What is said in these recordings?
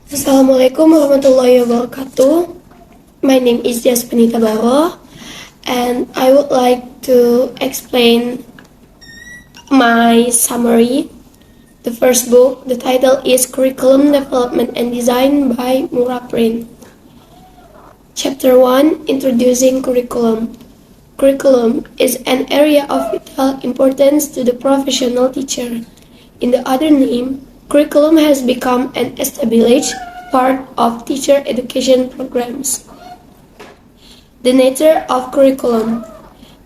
Assalamualaikum warahmatullahi wabarakatuh. My name is Jaspenita Baro, and I would like to explain my summary. The first book, the title is Curriculum Development and Design by Muraprint. Chapter 1, Introducing Curriculum. Curriculum is an area of vital importance to the professional teacher. In the other name, curriculum has become an established part of teacher education programs. The nature of curriculum.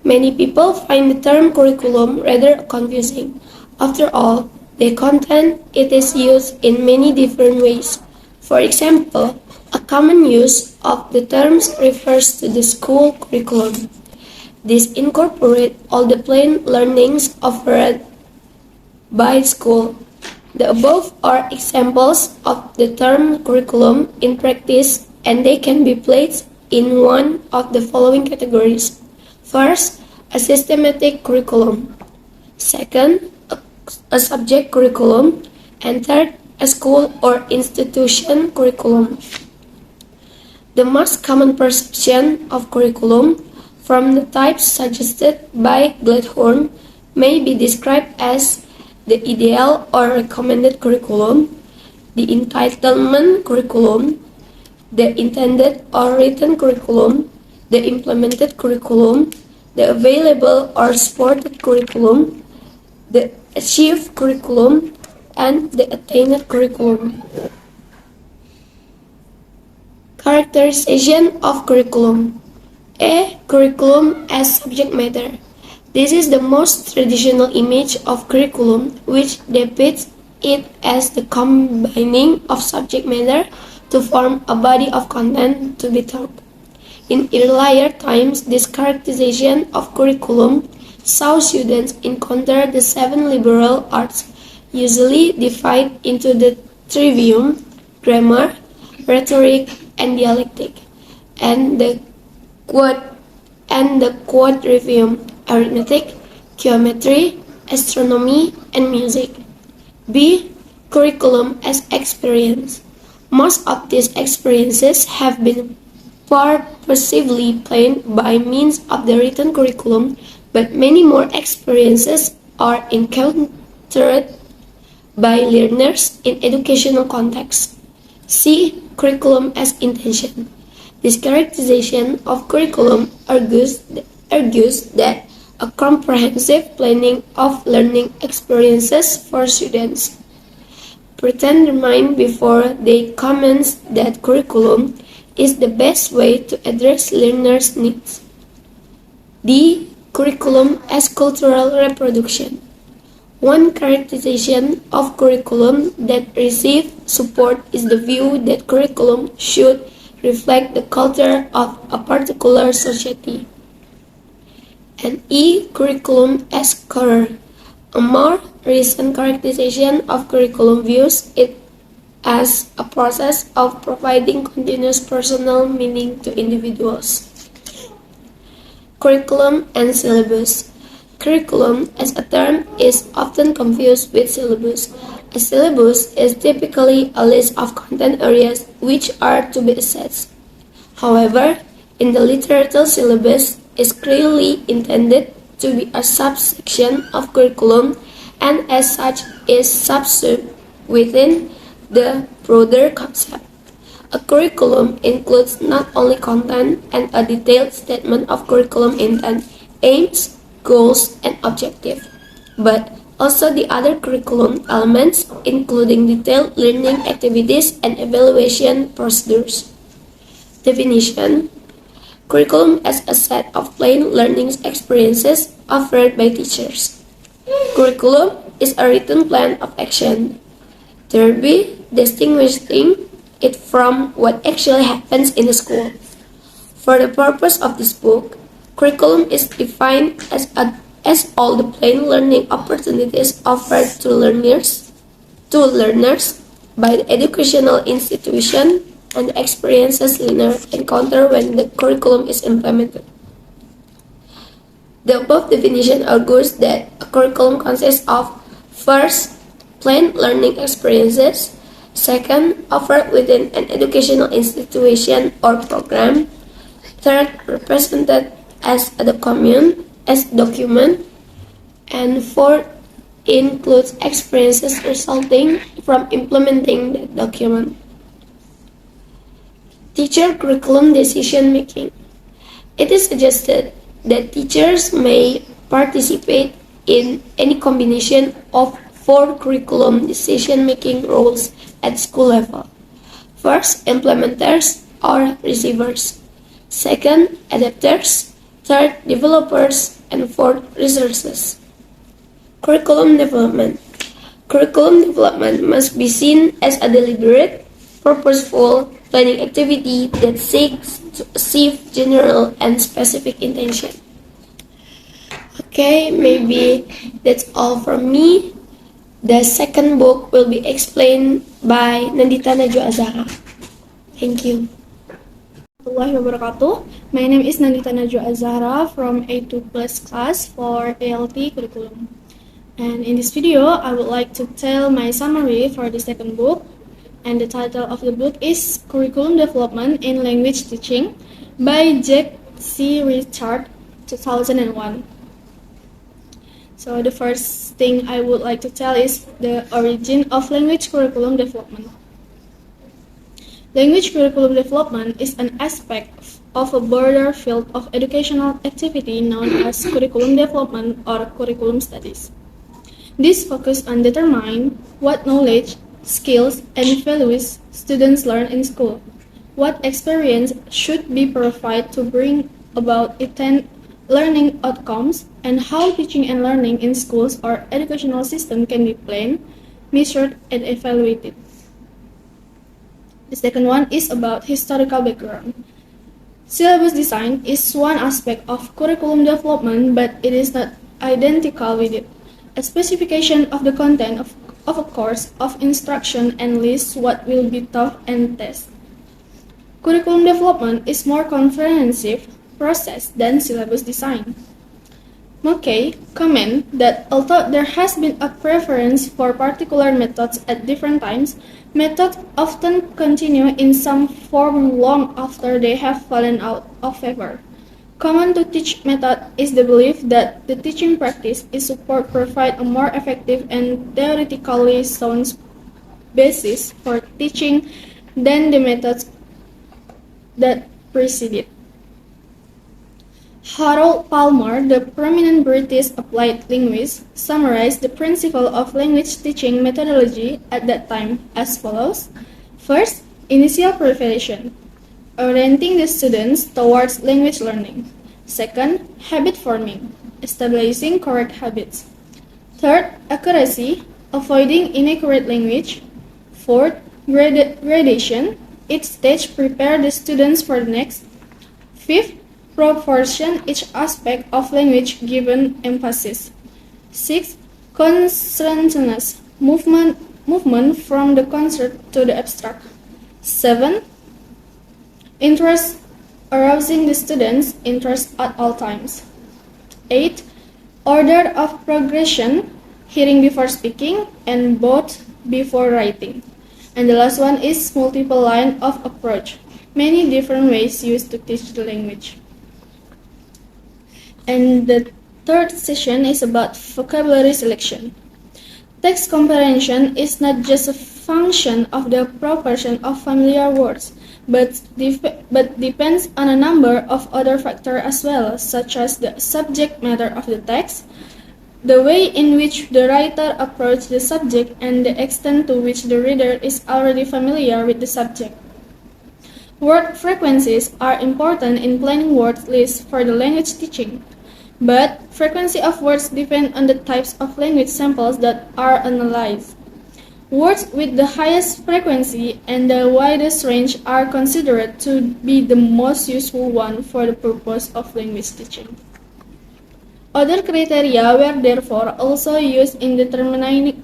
Many people find the term curriculum rather confusing. After all, the content it is used in many different ways. For example, a common use of the terms refers to the school curriculum. This incorporates all the plain learnings offered by school. The above are examples of the term curriculum in practice, and they can be placed in one of the following categories. First, a systematic curriculum. Second, a subject curriculum. And third, a school or institution curriculum. The most common perception of curriculum from the types suggested by Gladhorn may be described as the ideal or recommended curriculum, the entitlement curriculum, the intended or written curriculum, the implemented curriculum, the available or supported curriculum, the achieved curriculum, and the attained curriculum. Characterization of curriculum. A. Curriculum as subject matter. This is the most traditional image of curriculum, which depicts it as the combining of subject matter to form a body of content to be taught. In earlier times, this characterization of curriculum saw students encounter the 7 liberal arts, usually divided into the trivium, grammar, rhetoric, and dialectic, and the quadrivium, arithmetic, geometry, astronomy, and music. B. Curriculum as experience. Most of these experiences have been purposively planned by means of the written curriculum, but many more experiences are encountered by learners in educational contexts. C. Curriculum as intention. This characterization of curriculum argues that a comprehensive planning of learning experiences for students predetermined before they commence that curriculum is the best way to address learners' needs. D. Curriculum as cultural reproduction. One characterization of curriculum that receives support is the view that curriculum should reflect the culture of a particular society. And E. Curriculum as career. A more recent characterization of curriculum views it as a process of providing continuous personal meaning to individuals. Curriculum and syllabus. Curriculum as a term is often confused with syllabus. A syllabus is typically a list of content areas which are to be assessed. However, in the literature, syllabus is clearly intended to be a subsection of curriculum and as such is subsumed within the broader concept. A curriculum includes not only content and a detailed statement of curriculum intent, aims, goals, and objectives, but also the other curriculum elements including detailed learning activities and evaluation procedures. Definition. Curriculum as a set of plain learning experiences offered by teachers. Curriculum is a written plan of action, thereby distinguishing it from what actually happens in the school. For the purpose of this book, curriculum is defined as all the plain learning opportunities offered to learners by the educational institution and the experiences learners encounter when the curriculum is implemented. The above definition argues that a curriculum consists of, first, plain learning experiences, Second, offered within an educational institution or program. Third, represented as a document. And fourth, includes experiences resulting from implementing the document. Teacher curriculum decision making. It is suggested that teachers may participate in any combination of 4 curriculum decision making roles at school level. First, implementers or receivers. Second, adapters. Third, developers. And fourth, resources. Curriculum development. Curriculum development must be seen as a deliberate, purposeful planning activity that seeks to achieve general and specific intention. Okay, maybe that's all from me. The second book will be explained by Nandita Najwa Azzahra. Thank you. Wabarakatuh. My name is Nandita Najwa Azzahra from A2 Plus class for ELT Curriculum. And in this video, I would like to tell my summary for the second book. And the title of the book is Curriculum Development in Language Teaching by Jack C. Richard, 2001. So the first thing I would like to tell is the origin of language curriculum development. Language curriculum development is an aspect of a broader field of educational activity known as curriculum development or curriculum studies. This focuses on determining what knowledge, skills, and values students learn in school, what experience should be provided to bring about intended learning outcomes, and how teaching and learning in schools or educational system can be planned, measured, and evaluated. The second one is about historical background. Syllabus design is one aspect of curriculum development, but it is not identical with it. A specification of the content of a course of instruction and lists what will be taught and tested. Curriculum development is more comprehensive process than syllabus design. McKay comment that although there has been a preference for particular methods at different times, methods often continue in some form long after they have fallen out of favor. Common to teach method is the belief that the teaching practice is support provide a more effective and theoretically sound basis for teaching than the methods that preceded. Harold Palmer, the prominent British applied linguist, summarized the principle of language teaching methodology at that time as follows. First, initial preparation, orienting the students towards language learning. Second, habit forming, establishing correct habits. Third, accuracy, avoiding inaccurate language. Fourth, gradation, each stage prepare the students for the next. Fifth, proportion, each aspect of language given emphasis. Sixth, consonance, movement from the concert to the abstract. 7. Interest, arousing the students' interest at all times. 8. Order of progression, hearing before speaking and both before writing. And the last one is multiple line of approach, many different ways used to teach the language. And the third session is about vocabulary selection. Text comprehension is not just a function of the proportion of familiar words, but depends on a number of other factors as well, such as the subject matter of the text, the way in which the writer approaches the subject, and the extent to which the reader is already familiar with the subject. Word frequencies are important in planning word lists for the language teaching, but frequency of words depend on the types of language samples that are analyzed. Words with the highest frequency and the widest range are considered to be the most useful one for the purpose of language teaching. Other criteria were therefore also used in determining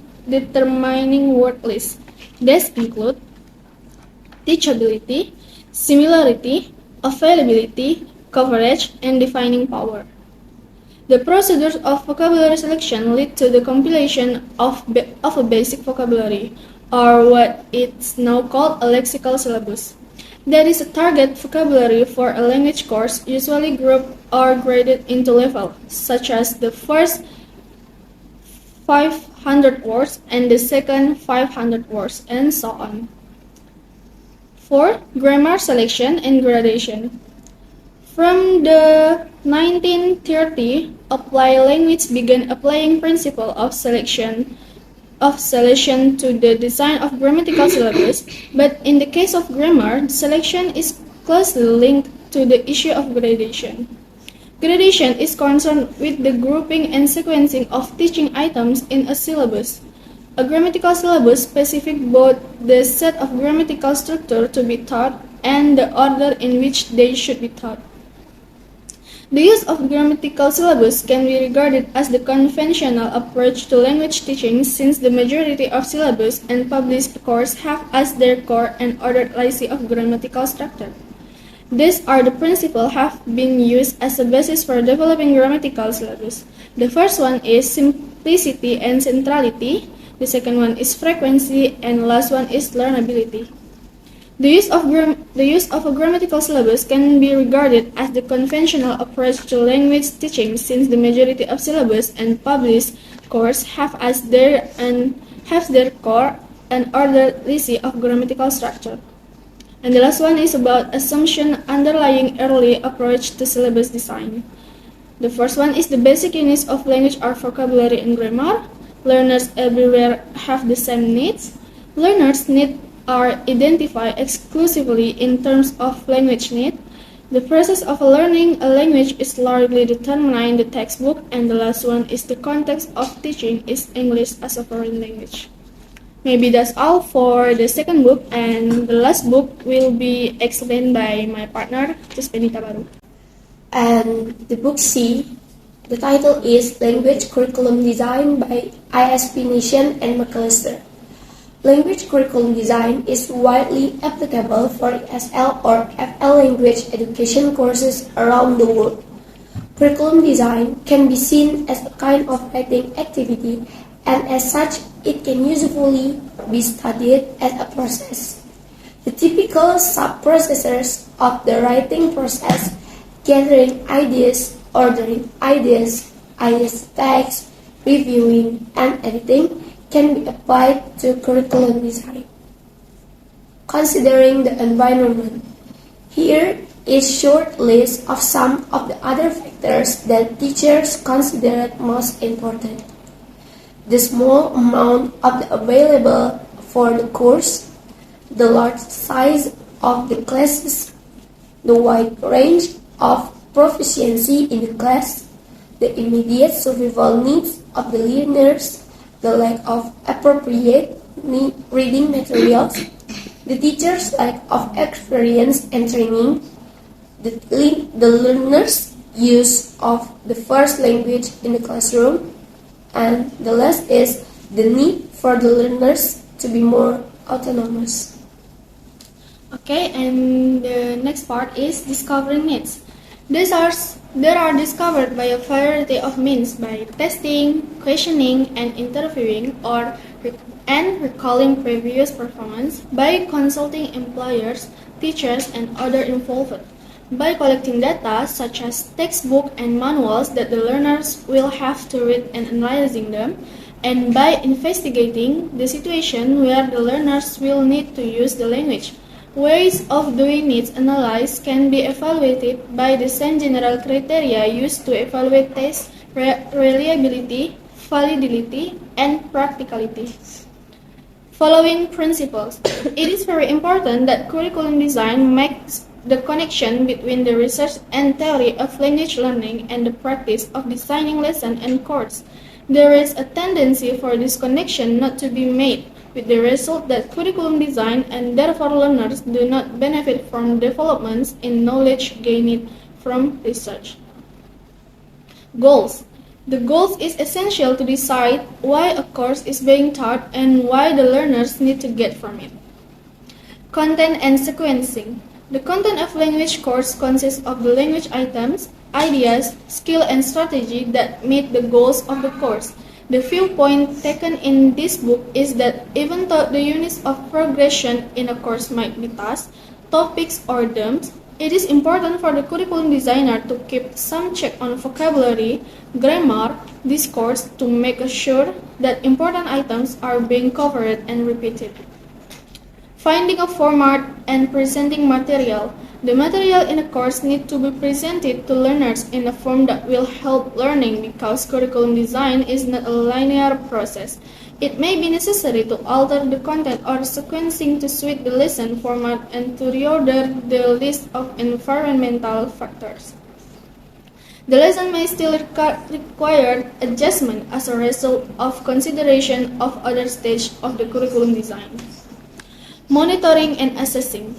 word lists. These include teachability, similarity, availability, coverage, and defining power. The procedures of vocabulary selection lead to the compilation of a basic vocabulary, or what is now called a lexical syllabus. That is a target vocabulary for a language course, usually grouped or graded into levels, such as the first 500 words and the second 500 words, and so on. 4. Grammar selection and gradation. From the 1930s, applied language began applying principle of selection to the design of grammatical syllabus, but in the case of grammar, selection is closely linked to the issue of gradation. Gradation is concerned with the grouping and sequencing of teaching items in a syllabus. A grammatical syllabus specifies both the set of grammatical structure to be taught and the order in which they should be taught. The use of grammatical syllabus can be regarded as the conventional approach to language teaching, since the majority of syllabus and published courses have as their core an ordered legacy of grammatical structure. These are the principles have been used as a basis for developing grammatical syllabus. The first one is simplicity and centrality. The second one is frequency, and the last one is learnability. The use of a grammatical syllabus can be regarded as the conventional approach to language teaching, since the majority of syllabus and published courses have their core an ordered legacy of grammatical structure. And the last one is about assumption underlying early approach to syllabus design. The first one is the basic units of language or vocabulary and grammar. Learners everywhere have the same needs. Learners' needs are identified exclusively in terms of language need. The process of learning a language is largely determined in the textbook, and the last one is the context of teaching is English as a foreign language. Maybe that's all for the second book, and the last book will be explained by my partner, Jaspenita Baro. And the book C, the title is Language Curriculum Design by ISP Nation and McAllister. Language curriculum design is widely applicable for ESL or FL language education courses around the world. Curriculum design can be seen as a kind of writing activity, and as such, it can usually be studied as a process. The typical sub-processes of the writing process, gathering ideas, ordering ideas, text, reviewing, and editing, can be applied to curriculum design. Considering the environment, here is a short list of some of the other factors that teachers consider most important. The small amount of the available for the course, the large size of the classes, the wide range of proficiency in the class, the immediate survival needs of the learners, the lack of appropriate reading materials, the teacher's lack of experience and training, the learner's use of the first language in the classroom, and the last is the need for the learners to be more autonomous. Okay, and the next part is discovering needs. These are discovered by a variety of means, by testing, questioning, and interviewing, and recalling previous performance, by consulting employers, teachers, and other involved, by collecting data such as textbook and manuals that the learners will have to read and analyzing them, and by investigating the situation where the learners will need to use the language. Ways of doing needs analysis can be evaluated by the same general criteria used to evaluate test reliability, validity, and practicality. Following principles. It is very important that curriculum design makes the connection between the research and theory of language learning and the practice of designing lessons and courses. There is a tendency for this connection not to be made, with the result that curriculum design and therefore learners do not benefit from developments in knowledge gained from research. Goals. The goals is essential to decide why a course is being taught and why the learners need to get from it. Content and sequencing. The content of language course consists of the language items, ideas, skill, and strategy that meet the goals of the course. The viewpoint taken in this book is that even though the units of progression in a course might be tasks, topics, or themes, it is important for the curriculum designer to keep some check on vocabulary, grammar, discourse to make sure that important items are being covered and repeated. Finding a format and presenting material. The material in a course needs to be presented to learners in a form that will help learning because curriculum design is not a linear process. It may be necessary to alter the content or sequencing to suit the lesson format and to reorder the list of environmental factors. The lesson may still require adjustment as a result of consideration of other stages of the curriculum design. Monitoring and assessing.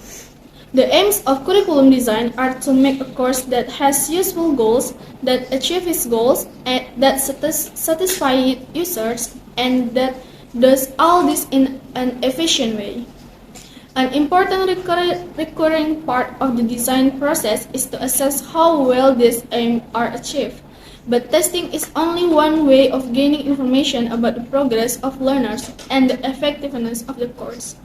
The aims of curriculum design are to make a course that has useful goals, that achieves its goals, and that satisfies users, and that does all this in an efficient way. An important recurring part of the design process is to assess how well these aims are achieved. But testing is only one way of gaining information about the progress of learners and the effectiveness of the course.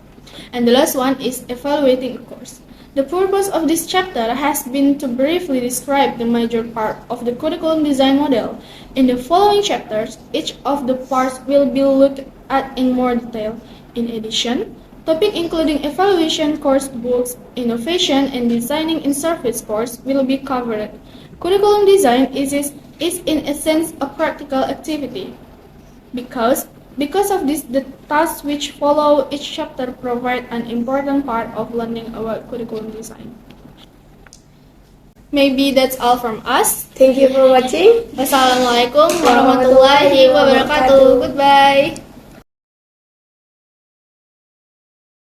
And the last one is evaluating a course. The purpose of this chapter has been to briefly describe the major part of the curriculum design model. In the following chapters, each of the parts will be looked at in more detail. In addition, topics including evaluation course books, innovation, and designing in service course will be covered. Curriculum design is in essence a practical activity. Because of this, the tasks which follow each chapter provide an important part of learning about curriculum design. Maybe that's all from us. Thank you for watching. Wassalamualaikum warahmatullahi wabarakatuh. Goodbye.